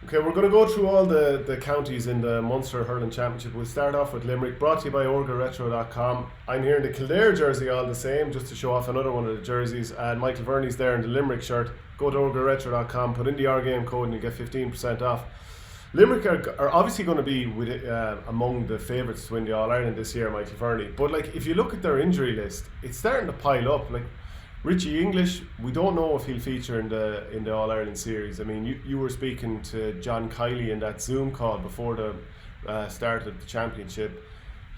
Okay, we're going to go through all the counties in the Munster Hurling Championship. We'll start off with Limerick, brought to you by OrgaRetro.com. I'm here in the Kildare jersey all the same, just to show off another one of the jerseys. And Michael Verney's there in the Limerick shirt. Go to OrgaRetro.com, put in the R game code and you get 15% off. Limerick are obviously going to be among the favourites to win the All-Ireland this year, Michael Verney. But like, if you look at their injury list, it's starting to pile up. Like, Richie English, we don't know if he'll feature in the All Ireland series. I mean, you were speaking to John Kiley in that Zoom call before the start of the championship.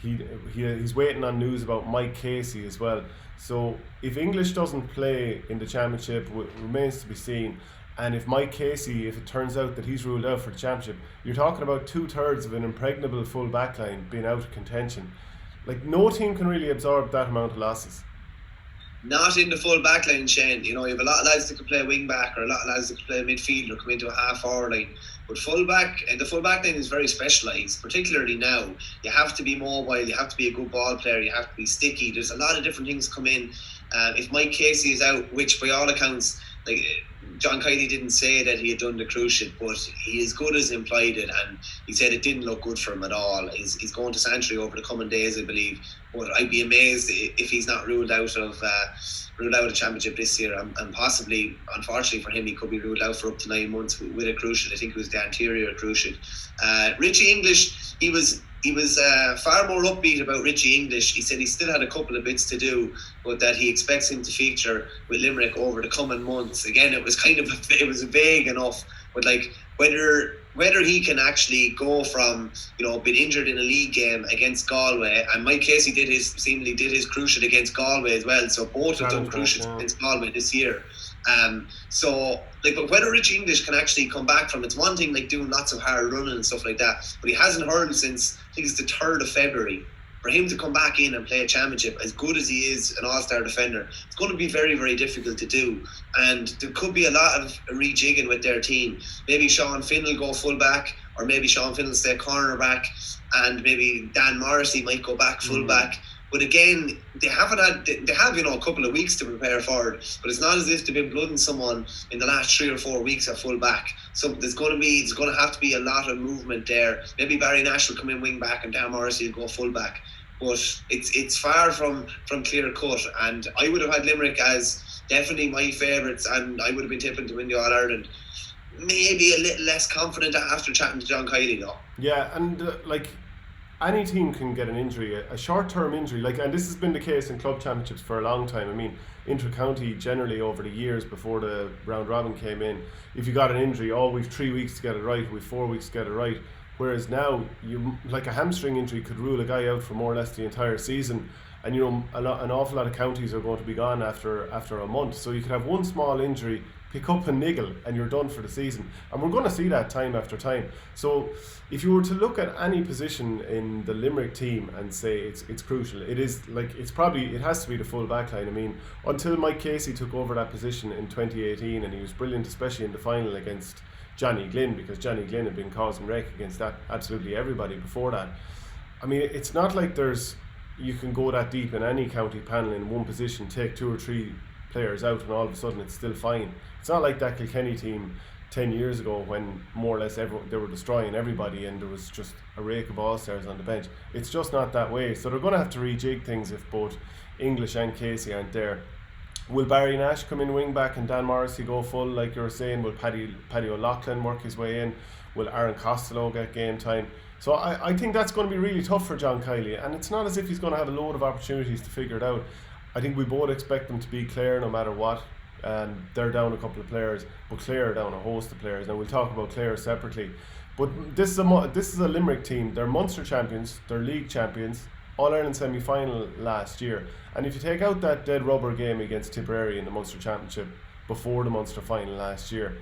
He's waiting on news about Mike Casey as well. So if English doesn't play in the championship, remains to be seen. And if Mike Casey, if it turns out that he's ruled out for the championship, you're talking about 2/3 of an impregnable full back line being out of contention. Like, no team can really absorb that amount of losses. Not in the full backline, Shane. You know, you have a lot of lads that can play wing back, or a lot of lads that can play midfield or come into a half forward line. But full back, and the full back line is very specialised, particularly now. You have to be mobile, you have to be a good ball player, you have to be sticky. There's a lot of different things come in. If Mike Casey is out, which by all accounts, like John Kiley didn't say that he had done the cruciate, but he as good as implied it, and he said it didn't look good for him at all. He's going to Santry over the coming days, I believe. But I'd be amazed if he's not ruled out of the championship this year, and possibly, unfortunately for him, he could be ruled out for up to 9 months with a cruciate. I think it was the anterior cruciate. Richie English, he was far more upbeat about Richie English. He said he still had a couple of bits to do, but that he expects him to feature with Limerick over the coming months. Again, it was vague enough, but like whether he can actually go from, you know, being injured in a league game against Galway, and Mike Casey seemingly did his cruciate against Galway as well, so both have done cruciates against Galway this year. So like, but whether Richie English can actually come back from, it's one thing like doing lots of hard running and stuff like that, but he hasn't hurled since, I think it's the 3rd of February. For him to come back in and play a championship, as good as he is an all-star defender, it's going to be very, very difficult to do. And there could be a lot of rejigging with their team. Maybe Sean Finn will go full back, or maybe Sean Finn will stay cornerback, and maybe Dan Morrissey might go back full back. But again, they have a couple of weeks to prepare for it. But it's not as if they've been blooding someone in the last 3 or 4 weeks at full back. So there's going to have to be a lot of movement there. Maybe Barry Nash will come in wing back and Dan Morrissey will go full back. But it's far from clear cut. And I would have had Limerick as definitely my favourites, and I would have been tipping to win the All Ireland. Maybe a little less confident after chatting to John Kiley though. Yeah, and like, any team can get an injury, a short-term injury, and this has been the case in club championships for a long time. I mean, inter-county generally over the years before the round robin came in, if you got an injury, we've 3 weeks to get it right, we've 4 weeks to get it right. Whereas now, like, a hamstring injury could rule a guy out for more or less the entire season, and you know, an awful lot of counties are going to be gone after a month. So you could have one small injury, pick up a niggle, and you're done for the season. And we're going to see that time after time. So if you were to look at any position in the Limerick team and say it's crucial, it has to be the full back line. I mean, until Mike Casey took over that position in 2018, and he was brilliant, especially in the final against Johnny Glynn, because Johnny Glynn had been causing wreck against absolutely everybody before that. I mean, it's not like you can go that deep in any county panel in one position, take 2 or 3 players out, and all of a sudden it's still fine. It's not like that Kilkenny team 10 years ago when more or less they were destroying everybody and there was just a rake of all-stars on the bench. It's just not that way. So they're going to have to rejig things if both English and Casey aren't there. Will Barry Nash come in wing back and Dan Morrissey go full, like you were saying? Will Paddy O'Loughlin work his way in? Will Aaron Costello get game time? So I think that's going to be really tough for John Kiley, and it's not as if he's going to have a load of opportunities to figure it out. I think we both expect them to be Clare no matter what, and they're down a couple of players, but Clare are down a host of players. Now we'll talk about Clare separately, but this is a Limerick team. They're Munster champions, they're league champions, All-Ireland semi-final last year, and if you take out that dead rubber game against Tipperary in the Munster Championship before the Munster final last year,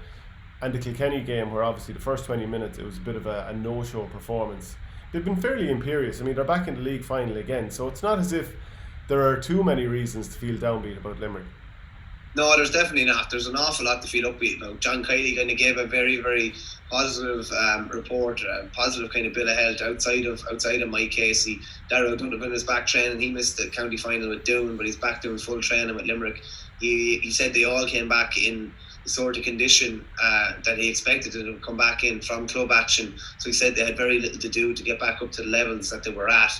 and the Kilkenny game where obviously the first 20 minutes it was a bit of a no-show performance, they've been fairly imperious. I mean, they're back in the league final again, so it's not as if there are too many reasons to feel downbeat about Limerick. No, there's definitely not. There's an awful lot to feel upbeat about. John Kiley kind of gave a very, very positive report, positive kind of bill of health outside of Mike Casey. Darragh Donovan is back training. He missed the county final with Doon, but he's back doing full training with Limerick. He said they all came back in the sort of condition that he expected to come back in from club action. So he said they had very little to do to get back up to the levels that they were at.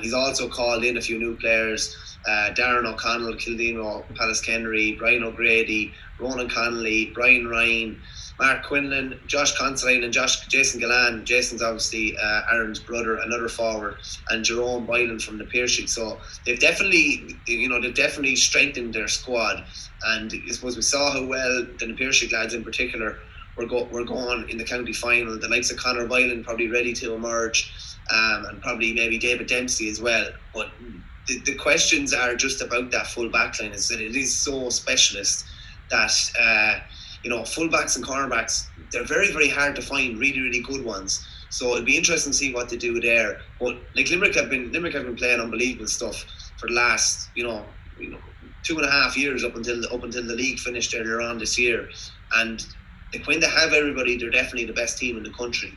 He's also called in a few new players. Darren O'Connell, Kildino, Palace Kennery, Brian O'Grady, Ronan Connolly, Brian Ryan, Mark Quinlan, Josh Considine and Jason Gallan. Jason's obviously Aaron's brother, another forward, and Jerome Boylan from the Pearshig. So they've definitely strengthened their squad. And I suppose we saw how well the Pearshig lads in particular were going in the county final. The likes of Conor Boylan probably ready to emerge, and probably maybe David Dempsey as well. But the questions are just about that full back line. Is that it is so specialist that fullbacks and cornerbacks, they're very, very hard to find really, really good ones. So it'll be interesting to see what they do there. But like Limerick have been playing unbelievable stuff for the last 2.5 years up until the league finished earlier on this year. And like, when they have everybody, they're definitely the best team in the country.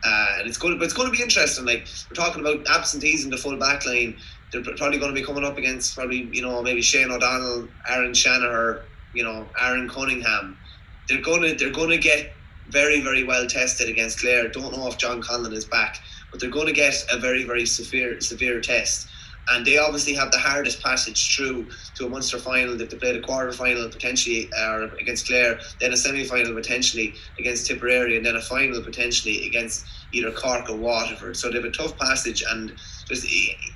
And it's going to be interesting. Like, we're talking about absentees in the full back line. They're probably going to be coming up against maybe Shane O'Donnell, Aaron Shanahan, Aaron Cunningham. They're going to get very, very well tested against Clare. Don't know if John Conlon is back, but they're going to get a very, very severe test. And they obviously have the hardest passage through to a Munster final. If they played a quarter final potentially against Clare, then a semi-final potentially against Tipperary, and then a final potentially against either Cork or Waterford. So they have a tough passage, and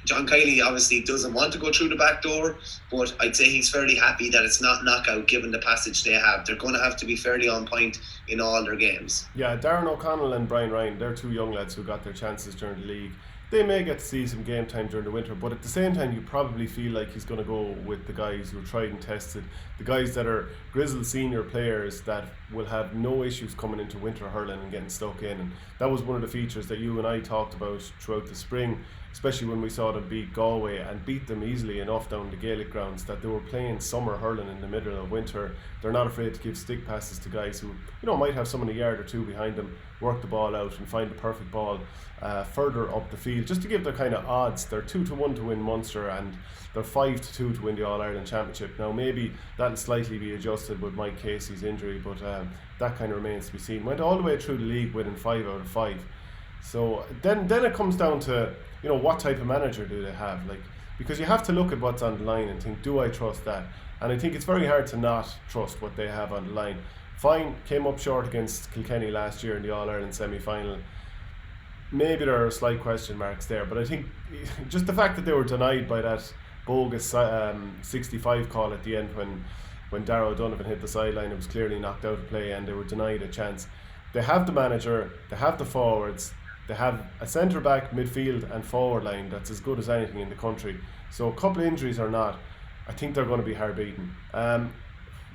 John Kiley obviously doesn't want to go through the back door, but I'd say he's fairly happy that it's not knockout given the passage they have. They're going to have to be fairly on point in all their games. Yeah, Darren O'Connell and Brian Ryan, they're two young lads who got their chances during the league. They may get to see some game time during the winter, but at the same time you probably feel like he's going to go with the guys who are tried and tested, the guys that are grizzled senior players that will have no issues coming into winter hurling and getting stuck in. And that was one of the features that you and I talked about throughout the spring, especially when we saw them beat Galway and beat them easily enough down the Gaelic grounds, that they were playing summer hurling in the middle of winter. They're not afraid to give stick passes to guys who might have someone a yard or two behind them, work the ball out and find the perfect ball further up the field, just to give their kind of odds. They're 2-1 to win Munster, and they're 5-2 to win the All-Ireland Championship. Now maybe that'll slightly be adjusted with Mike Casey's injury, but that kind of remains to be seen. Went all the way through the league winning 5 out of 5. So then it comes down to what type of manager do they have, because you have to look at what's on the line and think, do I trust that? And I think it's very hard to not trust what they have on the line. Fine, came up short against Kilkenny last year in the All-Ireland semi-final. Maybe there are slight question marks there, but I think just the fact that they were denied by that bogus 65 call at the end when Darragh O'Donovan hit the sideline, it was clearly knocked out of play and they were denied a chance. They have the manager, they have the forwards, they have a centre-back, midfield and forward line that's as good as anything in the country. So a couple of injuries or not, I think they're going to be hard beaten.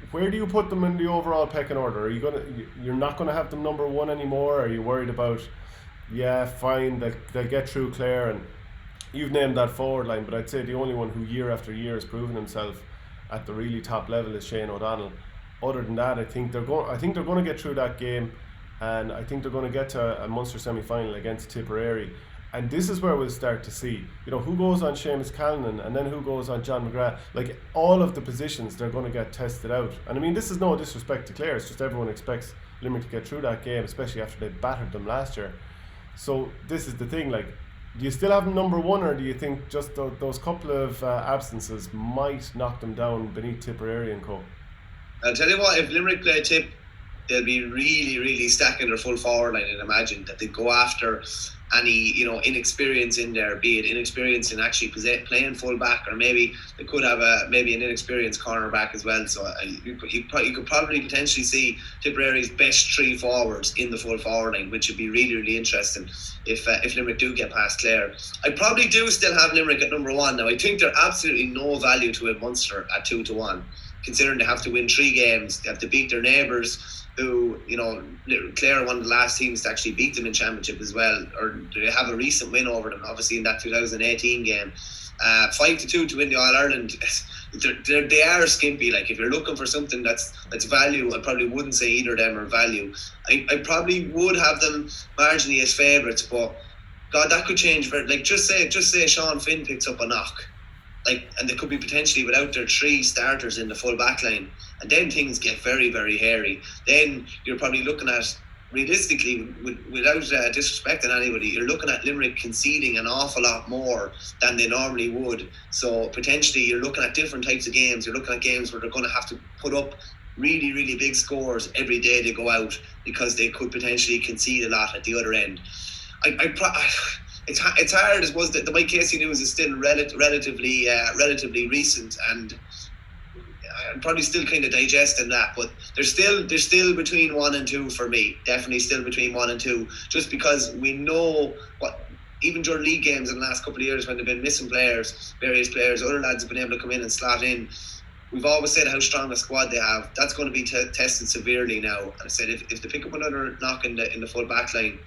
Where do you put them in the overall pecking order? You're not going to have them number one anymore? Are you worried about, fine, they'll get through Clare, and you've named that forward line, but I'd say the only one who year after year has proven himself at the really top level is Shane O'Donnell. Other than that, I think they're going to get through that game, and I think they're going to get to a Munster semi-final against Tipperary. And this is where we'll start to see, who goes on Seamus Callanan and then who goes on John McGrath. Like, all of the positions, they're going to get tested out. And I mean, this is no disrespect to Clare, it's just everyone expects Limerick to get through that game, especially after they battered them last year. So this is the thing, do you still have them number one, or do you think just those couple of absences might knock them down beneath Tipperary and co? I'll tell you what, if Limerick play Tip, they'll be really, really stacking their full forward line, and imagine that they go after any inexperience in there, be it inexperience in actually playing full back, or maybe they could have an inexperienced cornerback as well. So you could probably potentially see Tipperary's best three forwards in the full forward line, which would be really, really interesting if Limerick do get past Clare. I probably do still have Limerick at number one. Now I think they're absolutely no value to win Munster at 2-1, considering they have to win 3 games, they have to beat their neighbours, who, Clare are one of the last teams to actually beat them in Championship as well, or they have a recent win over them, obviously in that 2018 game. 5-2 to win the All-Ireland, they are skimpy. Like, if you're looking for something that's value, I probably wouldn't say either of them are value. I probably would have them marginally as favourites, but God, that could change. Just say Sean Finn picks up a knock. and they could be potentially without their 3 starters in the full back line, and then things get very, very hairy. Then you're probably looking at, realistically, without disrespecting anybody, you're looking at Limerick conceding an awful lot more than they normally would. So potentially you're looking at different types of games. You're looking at games where they're going to have to put up really, really big scores every day they go out, because they could potentially concede a lot at the other end. It's hard, as was that the Mike Casey news is still relatively recent, and I'm probably still kind of digesting that, but they're still between 1 and 2 for me. Definitely still between 1 and 2, just because we know what, even during league games in the last couple of years when they've been missing players, various players, other lads have been able to come in and slot in. We've always said how strong a squad they have. That's going to be tested severely now. And I said if they pick up another knock in the full back line,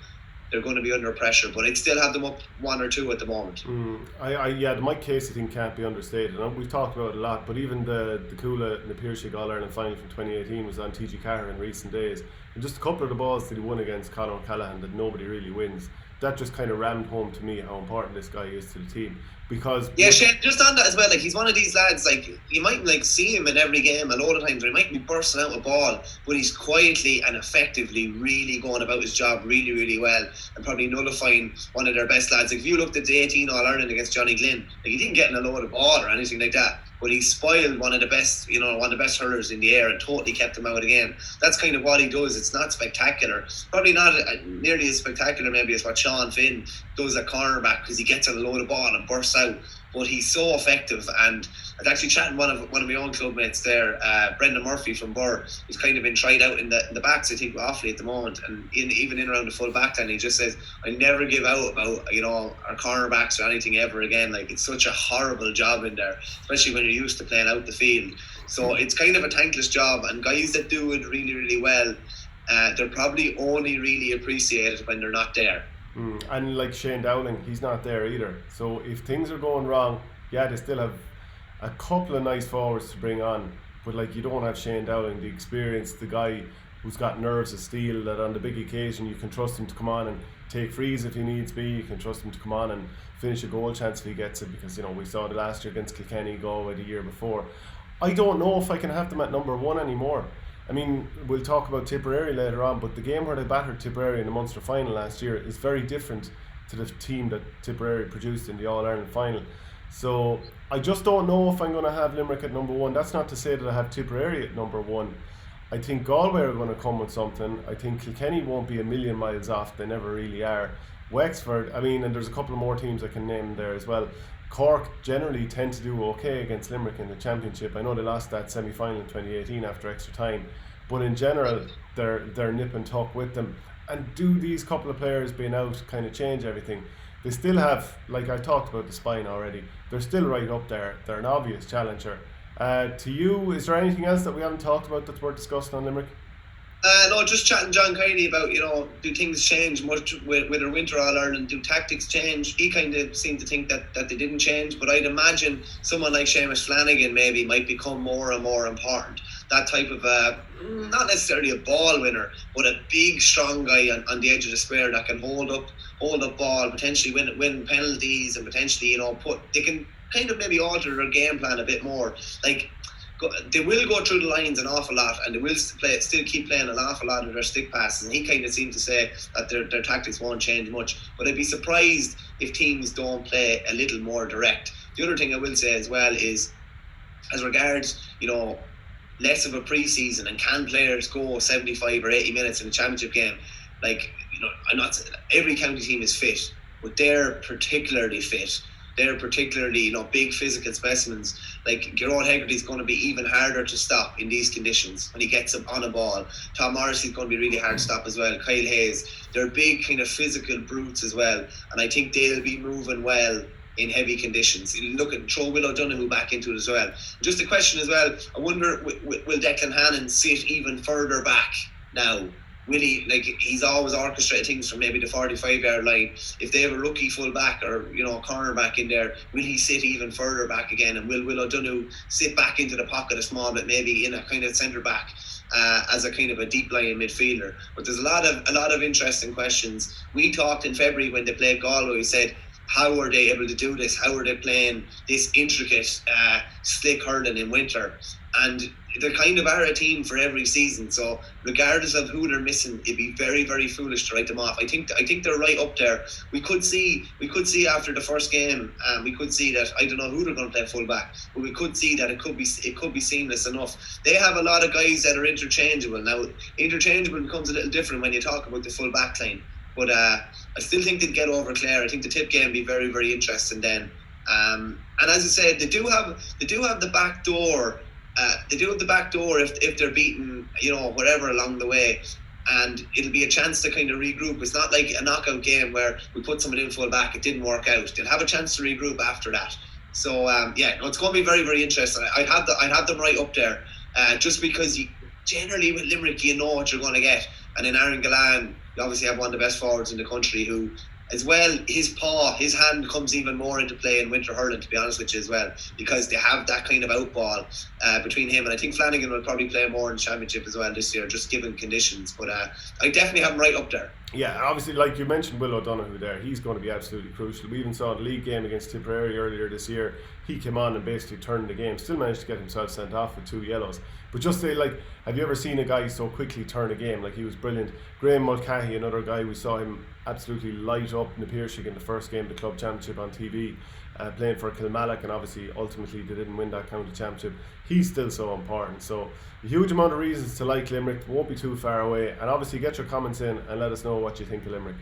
they're going to be under pressure, but I'd still have them up 1 or 2 at the moment. The Mike Casey thing can't be understated. We've talked about it a lot, but even the Coola and the Pierce All-Ireland final from 2018 was on TG Carr in recent days. And just a couple of the balls that he won against Conor O'Callaghan that nobody really wins, that just kind of rammed home to me how important this guy is to the team. Because Shane, just on that as well, like, he's one of these lads, like, you might see him in every game a load of times where he might be bursting out a ball, but he's quietly and effectively really going about his job really, really well, and probably nullifying one of their best lads. Like, if you looked at the 18 All-Ireland against Johnny Glynn, like, he didn't get in a load of ball or anything like that, but he spoiled one of the best hurlers in the air and totally kept him out of the game. That's kind of what he does. It's not spectacular. Probably not nearly as spectacular maybe as what Sean Finn does at cornerback, because he gets a load of ball and bursts out. But he's so effective, and I was actually chatting one of my own clubmates there, Brendan Murphy from Burr, who's kind of been tried out in the backs, I think, awfully at the moment, and even in around the full back line. He just says, I never give out about our cornerbacks or anything ever again. Like, it's such a horrible job in there, especially when you're used to playing out the field. So it's kind of a thankless job, and guys that do it really, really well, they're probably only really appreciated when they're not there. And like Shane Dowling, he's not there either. So if things are going wrong, they still have a couple of nice forwards to bring on, but like, you don't have Shane Dowling, the experience, the guy who's got nerves of steel, that on the big occasion you can trust him to come on and take frees if he needs be. You can trust him to come on and finish a goal chance if he gets it, because we saw the last year against Kilkenny, Galway the year before. I don't know if I can have them at number 1 anymore. I mean, we'll talk about Tipperary later on, but the game where they battered Tipperary in the Munster final last year is very different to the team that Tipperary produced in the All-Ireland final. So I just don't know if I'm going to have Limerick at number 1. That's not to say that I have Tipperary at number 1. I think Galway are going to come with something. I think Kilkenny won't be a million miles off. They never really are. Wexford, and there's a couple of more teams I can name there as well. Cork generally tend to do okay against Limerick in the championship. I know they lost that semi-final in 2018 after extra time, but in general they're nip and tuck with them. And do these couple of players being out kind of change everything? They still have, like I talked about the spine already, they're still right up there. They're an obvious challenger. To you, is there anything else that we haven't talked about that's worth discussing on Limerick? No, just chatting John Kiely about, do things change much with our Winter All-Ireland? Do tactics change? He kind of seemed to think that they didn't change, but I'd imagine someone like Seamus Flanagan maybe might become more and more important. That type of, not necessarily a ball winner, but a big, strong guy on the edge of the square that can hold up ball, potentially win penalties, and potentially, they can kind of maybe alter their game plan a bit more. Like, they will go through the lines an awful lot, and they will still keep playing an awful lot of their stick passes, and he kind of seemed to say that their tactics won't change much, but I'd be surprised if teams don't play a little more direct. The other thing I will say as well is, as regards less of a pre-season, and can players go 75 or 80 minutes in a championship game, like, I'm not saying every county team is fit, but they're particularly fit. They're particularly, big physical specimens. Like, Gerard Hegarty's going to be even harder to stop in these conditions when he gets up on a ball. Tom Morrissey's going to be really hard to stop as well. Kyle Hayes, they're big kind of physical brutes as well, and I think they'll be moving well in heavy conditions. Look at throw Will O'Donoghue back into it as well. Just a question as well, I wonder, will Declan Hannon sit even further back now? Will he, like, he's always orchestrated things from maybe the 45-yard line. If they have a rookie full back or a cornerback in there, will he sit even further back again? And will O'Donoghue sit back into the pocket a small bit, maybe in a kind of centre back as a kind of a deep lying midfielder? But there's a lot of interesting questions. We talked in February when they played Galway. We said how are they able to do this? How are they playing this intricate, slick hurling in winter? And they kind of are a team for every season. So regardless of who they're missing, it'd be very, very foolish to write them off. I think they're right up there. We could see after the first game, we could see that I don't know who they're going to play full back, but we could see that it could be seamless enough. They have a lot of guys that are interchangeable. Now, interchangeable becomes a little different when you talk about the full back line. But I still think they'd get over Clare. I think the tip game would be very, very interesting then. And as I said, they do have the back door. They do have the back door if they're beaten, whatever along the way, and it'll be a chance to kind of regroup. It's not like a knockout game where we put someone in full back, it didn't work out. They'll have a chance to regroup after that. So it's going to be very, very interesting. I'd have them right up there, just because generally with Limerick you know what you're going to get, and in Aaron Gillan you obviously have one of the best forwards in the country who, as well, his hand comes even more into play in winter hurling, to be honest with you, as well, because they have that kind of outball between him, and I think Flanagan will probably play more in the championship as well this year, just given conditions. But I definitely have him right up there. Yeah, obviously, like you mentioned, Will O'Donoghue there, he's going to be absolutely crucial. We even saw the league game against Tipperary earlier this year. He came on and basically turned the game. Still managed to get himself sent off with 2 yellows. But just say, like, have you ever seen a guy so quickly turn a game? Like, he was brilliant. Graham Mulcahy, another guy, we saw him absolutely light up in the Piercing in the first game of the club championship on TV, playing for Kilmallock, and obviously ultimately they didn't win that county championship. He's still so important. So a huge amount of reasons to like Limerick. Won't be too far away, and obviously get your comments in and let us know what you think of Limerick.